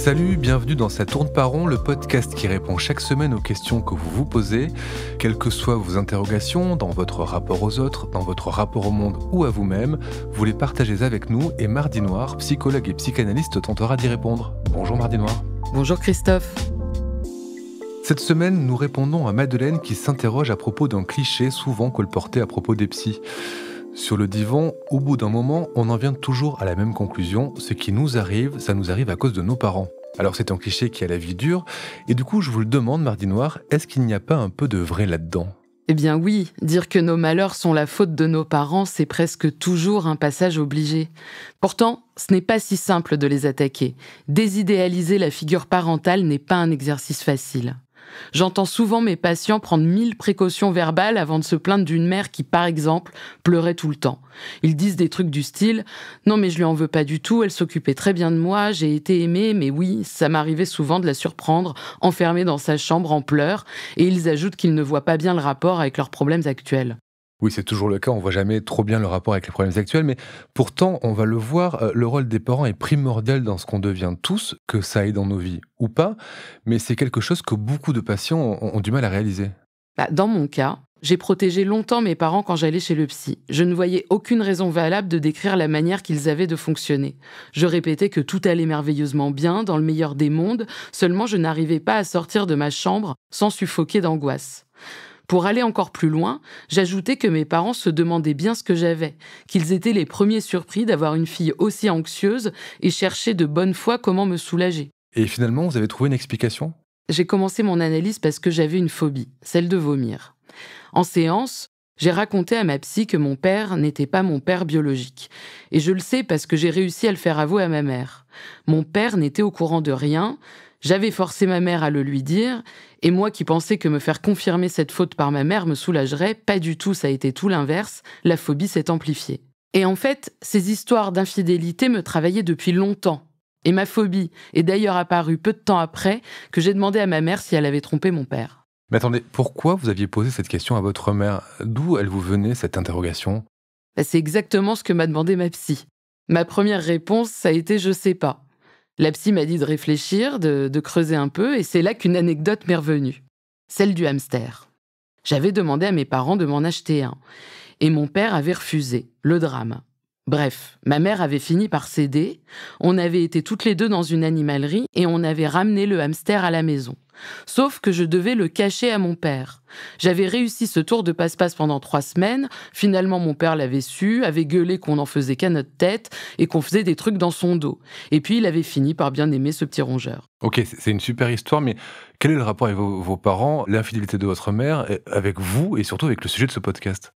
Salut, bienvenue dans Ça tourne pas rond, le podcast qui répond chaque semaine aux questions que vous vous posez, quelles que soient vos interrogations, dans votre rapport aux autres, dans votre rapport au monde ou à vous-même, vous les partagez avec nous et Mardi Noir, psychologue et psychanalyste, tentera d'y répondre. Bonjour Mardi Noir. Bonjour Christophe. Cette semaine, nous répondons à Madeleine qui s'interroge à propos d'un cliché souvent colporté à propos des psys. Sur le divan, au bout d'un moment, on en vient toujours à la même conclusion. Ce qui nous arrive, ça nous arrive à cause de nos parents. Alors c'est un cliché qui a la vie dure, et du coup je vous le demande, Mardi Noir, est-ce qu'il n'y a pas un peu de vrai là-dedans ? Eh bien oui, dire que nos malheurs sont la faute de nos parents, c'est presque toujours un passage obligé. Pourtant, ce n'est pas si simple de les attaquer. Désidéaliser la figure parentale n'est pas un exercice facile. J'entends souvent mes patients prendre 1000 précautions verbales avant de se plaindre d'une mère qui, par exemple, pleurait tout le temps. Ils disent des trucs du style « Non mais je lui en veux pas du tout, elle s'occupait très bien de moi, j'ai été aimée, mais oui, ça m'arrivait souvent de la surprendre, enfermée dans sa chambre en pleurs. » Et ils ajoutent qu'ils ne voient pas bien le rapport avec leurs problèmes actuels. Oui, c'est toujours le cas, on voit jamais trop bien le rapport avec les problèmes actuels, mais pourtant, on va le voir, le rôle des parents est primordial dans ce qu'on devient tous, que ça aille dans nos vies ou pas, mais c'est quelque chose que beaucoup de patients ont du mal à réaliser. Dans mon cas, j'ai protégé longtemps mes parents quand j'allais chez le psy. Je ne voyais aucune raison valable de décrire la manière qu'ils avaient de fonctionner. Je répétais que tout allait merveilleusement bien, dans le meilleur des mondes, seulement je n'arrivais pas à sortir de ma chambre sans suffoquer d'angoisse. Pour aller encore plus loin, j'ajoutais que mes parents se demandaient bien ce que j'avais, qu'ils étaient les premiers surpris d'avoir une fille aussi anxieuse et cherchaient de bonne foi comment me soulager. Et finalement, vous avez trouvé une explication ? J'ai commencé mon analyse parce que j'avais une phobie, celle de vomir. En séance, j'ai raconté à ma psy que mon père n'était pas mon père biologique. Et je le sais parce que j'ai réussi à le faire avouer à ma mère. Mon père n'était au courant de rien. J'avais forcé ma mère à le lui dire, et moi qui pensais que me faire confirmer cette faute par ma mère me soulagerait, pas du tout, ça a été tout l'inverse, la phobie s'est amplifiée. Et en fait, ces histoires d'infidélité me travaillaient depuis longtemps. Et ma phobie est d'ailleurs apparue peu de temps après que j'ai demandé à ma mère si elle avait trompé mon père. Mais attendez, pourquoi vous aviez posé cette question à votre mère ? D'où elle vous venait cette interrogation ? C'est exactement ce que m'a demandé ma psy. Ma première réponse, ça a été « je sais pas ». La psy m'a dit de réfléchir, de creuser un peu, et c'est là qu'une anecdote m'est revenue. Celle du hamster. J'avais demandé à mes parents de m'en acheter un. Et mon père avait refusé. Le drame. Bref, ma mère avait fini par céder. On avait été toutes les deux dans une animalerie et on avait ramené le hamster à la maison. Sauf que je devais le cacher à mon père. J'avais réussi ce tour de passe-passe pendant 3 semaines. Finalement, mon père l'avait su, avait gueulé qu'on n'en faisait qu'à notre tête et qu'on faisait des trucs dans son dos. Et puis, il avait fini par bien aimer ce petit rongeur. Ok, c'est une super histoire, mais quel est le rapport avec vos parents, l'infidélité de votre mère, avec vous et surtout avec le sujet de ce podcast ?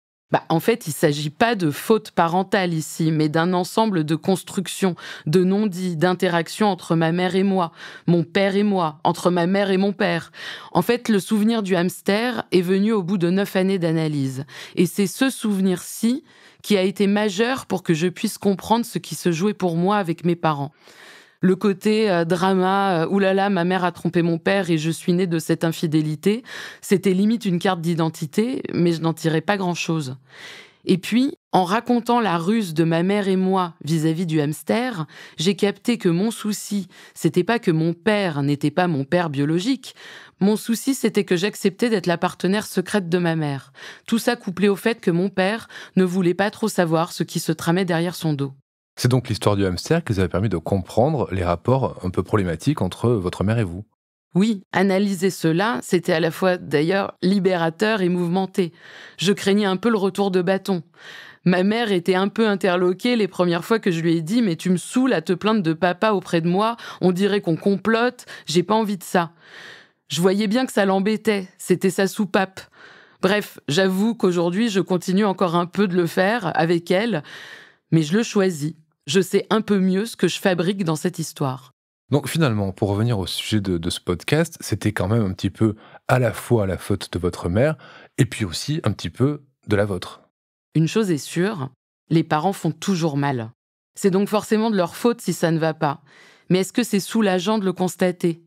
En fait, il ne s'agit pas de faute parentale ici, mais d'un ensemble de constructions, de non-dits, d'interactions entre ma mère et moi, mon père et moi, entre ma mère et mon père. En fait, le souvenir du hamster est venu au bout de 9 années d'analyse. Et c'est ce souvenir-ci qui a été majeur pour que je puisse comprendre ce qui se jouait pour moi avec mes parents. Le côté drama, oulala, ma mère a trompé mon père et je suis née de cette infidélité, c'était limite une carte d'identité, mais je n'en tirais pas grand-chose. Et puis, en racontant la ruse de ma mère et moi vis-à-vis du hamster, j'ai capté que mon souci, c'était pas que mon père n'était pas mon père biologique. Mon souci, c'était que j'acceptais d'être la partenaire secrète de ma mère. Tout ça couplé au fait que mon père ne voulait pas trop savoir ce qui se tramait derrière son dos. C'est donc l'histoire du hamster qui vous a permis de comprendre les rapports un peu problématiques entre votre mère et vous. Oui, analyser cela, c'était à la fois d'ailleurs libérateur et mouvementé. Je craignais un peu le retour de bâton. Ma mère était un peu interloquée les premières fois que je lui ai dit « Mais tu me saoules à te plaindre de papa auprès de moi, on dirait qu'on complote, j'ai pas envie de ça. » Je voyais bien que ça l'embêtait, c'était sa soupape. Bref, j'avoue qu'aujourd'hui, je continue encore un peu de le faire avec elle, mais je le choisis. Je sais un peu mieux ce que je fabrique dans cette histoire. Donc finalement, pour revenir au sujet de ce podcast, c'était quand même un petit peu à la fois la faute de votre mère et puis aussi un petit peu de la vôtre. Une chose est sûre, les parents font toujours mal. C'est donc forcément de leur faute si ça ne va pas. Mais est-ce que c'est soulageant de le constater ?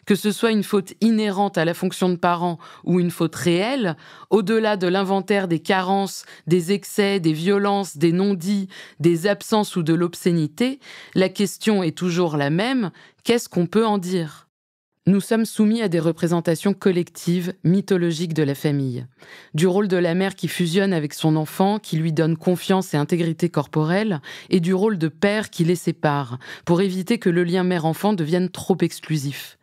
Que ce soit une faute inhérente à la fonction de parent ou une faute réelle, au-delà de l'inventaire des carences, des excès, des violences, des non-dits, des absences ou de l'obscénité, la question est toujours la même, qu'est-ce qu'on peut en dire ? Nous sommes soumis à des représentations collectives, mythologiques de la famille. Du rôle de la mère qui fusionne avec son enfant, qui lui donne confiance et intégrité corporelle, et du rôle de père qui les sépare, pour éviter que le lien mère-enfant devienne trop exclusif.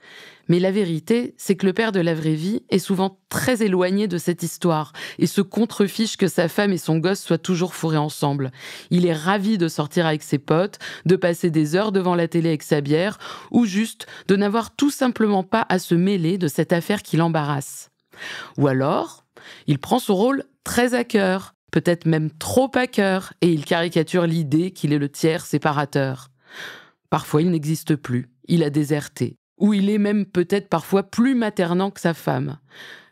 Mais la vérité, c'est que le père de la vraie vie est souvent très éloigné de cette histoire et se contrefiche que sa femme et son gosse soient toujours fourrés ensemble. Il est ravi de sortir avec ses potes, de passer des heures devant la télé avec sa bière ou juste de n'avoir tout simplement pas à se mêler de cette affaire qui l'embarrasse. Ou alors, il prend son rôle très à cœur, peut-être même trop à cœur, et il caricature l'idée qu'il est le tiers séparateur. Parfois, il n'existe plus, il a déserté. Ou il est même peut-être parfois plus maternant que sa femme.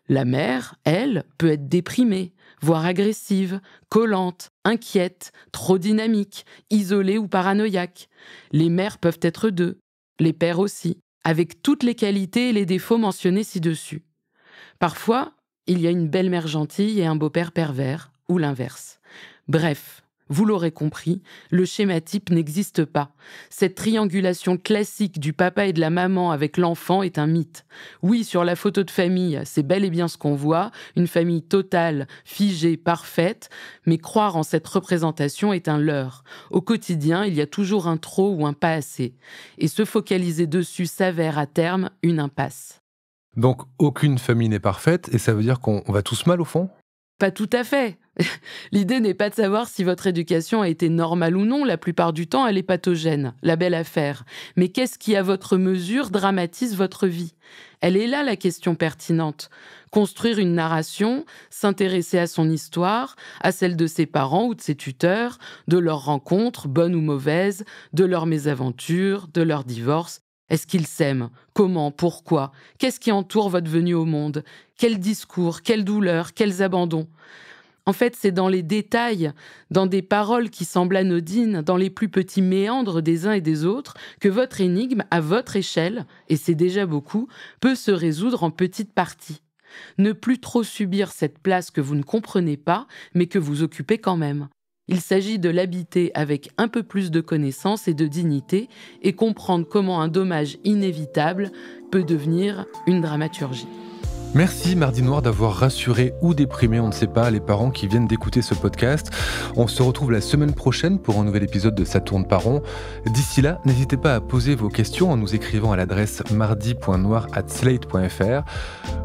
La mère, elle, peut être déprimée, voire agressive, collante, inquiète, trop dynamique, isolée ou paranoïaque. Les mères peuvent être deux, les pères aussi, avec toutes les qualités et les défauts mentionnés ci-dessus. Parfois, il y a une belle-mère gentille et un beau-père pervers, ou l'inverse. Bref, vous l'aurez compris, le schéma type n'existe pas. Cette triangulation classique du papa et de la maman avec l'enfant est un mythe. Oui, sur la photo de famille, c'est bel et bien ce qu'on voit, une famille totale, figée, parfaite, mais croire en cette représentation est un leurre. Au quotidien, il y a toujours un trop ou un pas assez. Et se focaliser dessus s'avère à terme une impasse. Donc, aucune famille n'est parfaite, et ça veut dire qu'on va tous mal au fond ? Pas tout à fait. L'idée n'est pas de savoir si votre éducation a été normale ou non. La plupart du temps, elle est pathogène, la belle affaire. Mais qu'est-ce qui, à votre mesure, dramatise votre vie ? Elle est là la question pertinente. Construire une narration, s'intéresser à son histoire, à celle de ses parents ou de ses tuteurs, de leurs rencontres, bonnes ou mauvaises, de leurs mésaventures, de leurs divorces. Est-ce qu'ils s'aiment ? Comment ? Pourquoi ? Qu'est-ce qui entoure votre venue au monde ? Quels discours ? Quelles douleurs ? Quels abandons ? En fait, c'est dans les détails, dans des paroles qui semblent anodines, dans les plus petits méandres des uns et des autres, que votre énigme, à votre échelle, et c'est déjà beaucoup, peut se résoudre en petites parties. Ne plus trop subir cette place que vous ne comprenez pas, mais que vous occupez quand même. Il s'agit de l'habiter avec un peu plus de connaissance et de dignité et comprendre comment un dommage inévitable peut devenir une dramaturgie. Merci Mardi Noir d'avoir rassuré ou déprimé, on ne sait pas, les parents qui viennent d'écouter ce podcast. On se retrouve la semaine prochaine pour un nouvel épisode de Ça tourne par rond. D'ici là, n'hésitez pas à poser vos questions en nous écrivant à l'adresse mardi.noir@slate.fr.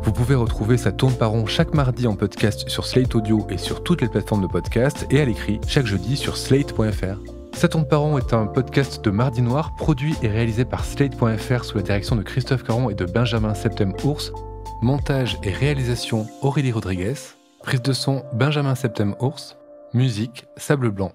Vous pouvez retrouver Ça tourne par rond chaque mardi en podcast sur Slate Audio et sur toutes les plateformes de podcast et à l'écrit chaque jeudi sur slate.fr. Ça tourne par rond est un podcast de Mardi Noir produit et réalisé par slate.fr sous la direction de Christophe Caron et de Benjamin Septem-Ours. Montage et réalisation Aurélie Rodriguez. Prise de son Benjamin Septem-Ours. Musique Sable Blanc.